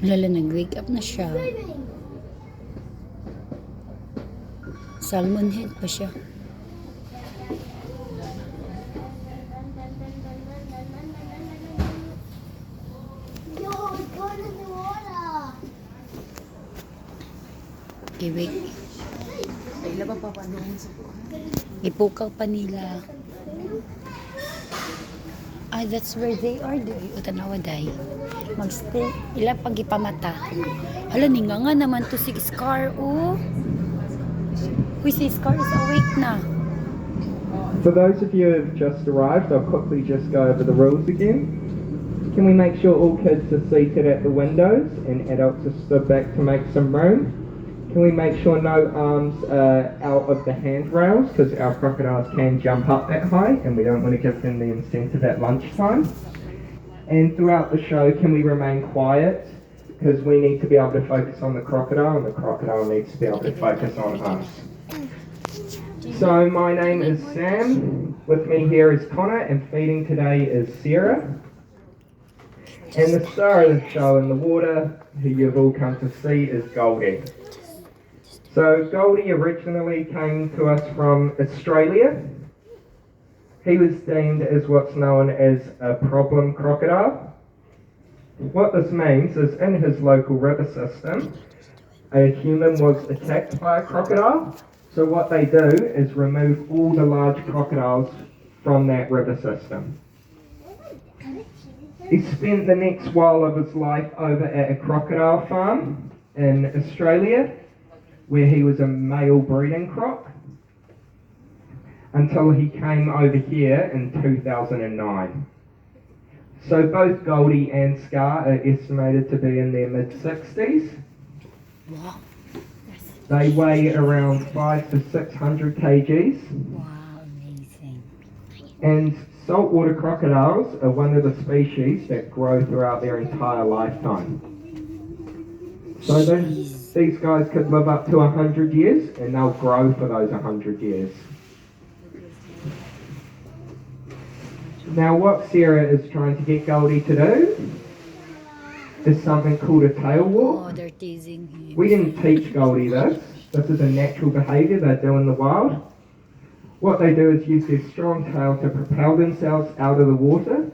Lala, nag-wake up na siya. Salmon head pa siya. Iwik. Ipukaw pa nila. Ay, that's where they are. Utanawa day. Magstay. Ilang pag ipamata. Hala, ninga nga naman to si Scar, oh. We see Scar is awake na. For those of you who have just arrived, I'll quickly just go over the rules again. Can we make sure all kids are seated at the windows and adults are stood back to make some room? Can we make sure no arms are out of the handrails because our crocodiles can jump up that high and we don't want to give them the incentive at lunchtime? And throughout the show, can we remain quiet because we need to be able to focus on the crocodile and the crocodile needs to be able to focus on us. So my name is Sam, with me here is Connor, and feeding today is Sarah. And the star of the show in the water, who you've all come to see, is Goldie. So Goldie originally came to us from Australia. He was deemed as what's known as a problem crocodile. What this means is in his local river system, a human was attacked by a crocodile. So what they do is remove all the large crocodiles from that river system. He spent the next while of his life over at a crocodile farm in Australia, where he was a male breeding croc, until he came over here in 2009. So both Goldie and Scar are estimated to be in their mid-60s. Wow. They weigh around 500 to 600 kgs. Wow, amazing. And saltwater crocodiles are one of the species that grow throughout their entire lifetime. So these guys could live up to 100 years and they'll grow for those 100 years. Now what Sarah is trying to get Goldie to do is something called a tail walk. Oh, they're teasing him. We didn't teach Goldie this. This is a natural behaviour they do in the wild. What they do is use their strong tail to propel themselves out of the water.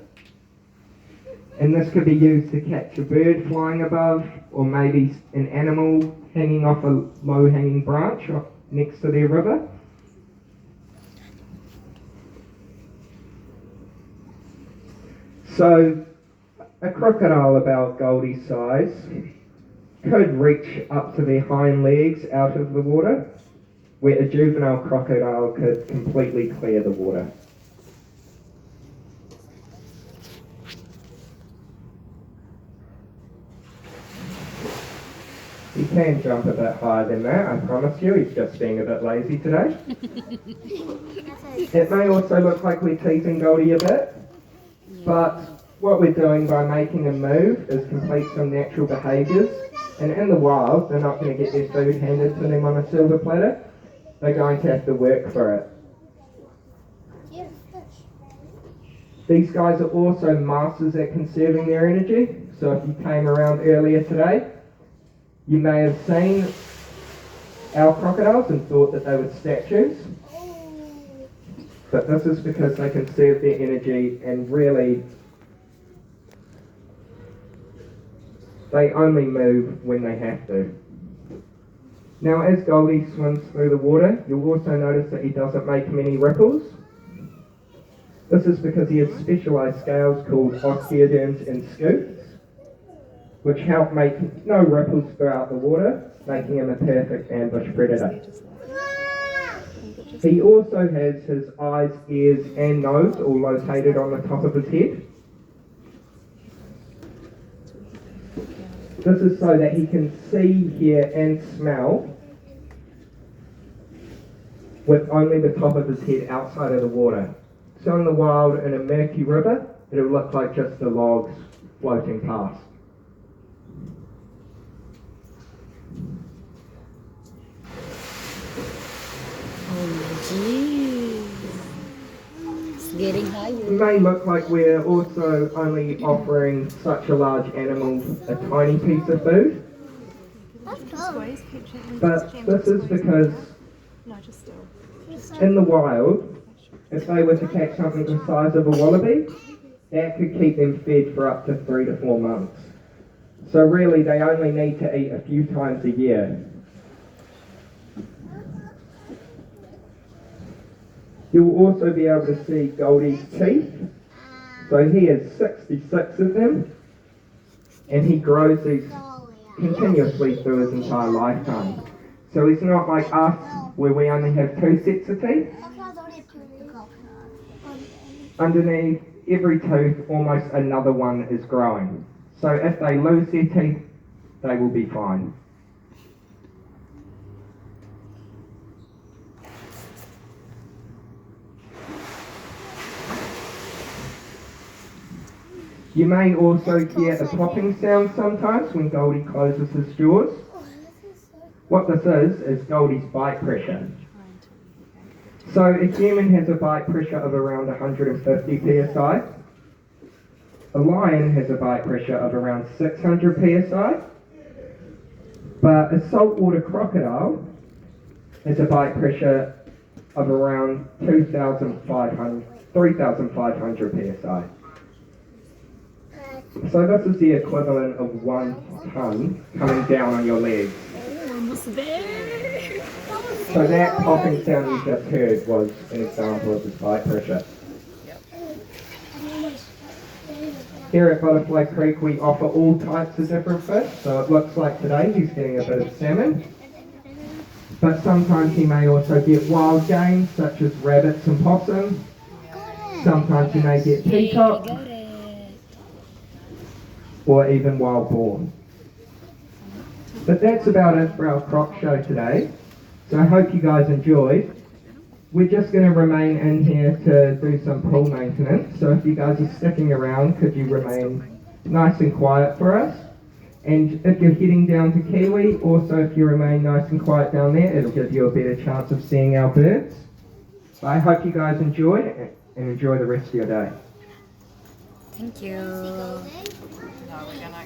And this could be used to catch a bird flying above, or maybe an animal hanging off a low-hanging branch next to their river. So a crocodile about Goldie's size could reach up to their hind legs out of the water, where a juvenile crocodile could completely clear the water. He can jump a bit higher than that, I promise you. He's just being a bit lazy today. It may also look like we're teasing Goldie a bit, but what we're doing by making him move is complete some natural behaviours. And in the wild, they're not going to get their food handed to them on a silver platter. They're going to have to work for it. These guys are also masters at conserving their energy. So if you came around earlier today, you may have seen our crocodiles and thought that they were statues. But this is because they conserve their energy and really they only move when they have to. Now as Goldie swims through the water, you'll also notice that he doesn't make many ripples. This is because he has specialised scales called osteoderms and scutes, which help make no ripples throughout the water, making him a perfect ambush predator. He also has his eyes, ears and nose all located on the top of his head. This is so that he can see, hear and smell with only the top of his head outside of the water. So in the wild, in a murky river, it'll look like just the logs floating past. Jeez. It's getting It higher. may look like we're also only offering such a large animal a tiny piece of food, Squeeze, keep gently. but Just this is squeeze. because No, just still. in the wild, if they were to catch something the size of a wallaby, that could keep them fed for up to 3 to 4 months. So really, they only need to eat a few times a year. You'll also be able to see Goldie's teeth. So he has 66 of them, and he grows these continuously through his entire lifetime. So he's not like us, where we only have 2 sets of teeth. Underneath every tooth, almost another one is growing. So if they lose their teeth, they will be fine. You may also hear a popping sound sometimes when Goldie closes his jaws. What this is Goldie's bite pressure. So a human has a bite pressure of around 150 psi. A lion has a bite pressure of around 600 psi. But a saltwater crocodile has a bite pressure of around 3,500 psi. So this is the equivalent of 1 ton coming down on your legs. Almost there. So that popping sound you just heard was an example of his bite pressure. Here at Butterfly Creek we offer all types of different fish, so it looks like today he's getting a bit of salmon. But sometimes he may also get wild game such as rabbits and possum. Sometimes he may get Yay, peacock got it. or even wild boar. But that's about it for our croc show today. So I hope you guys enjoyed. We're just going to remain in here to do some pool maintenance. So if you guys are sticking around, could you remain nice and quiet for us? And if you're heading down to Kiwi, also if you remain nice and quiet down there, it'll give you a better chance of seeing our birds. So I hope you guys enjoyed and enjoy the rest of your day. Thank you. No, we're gonna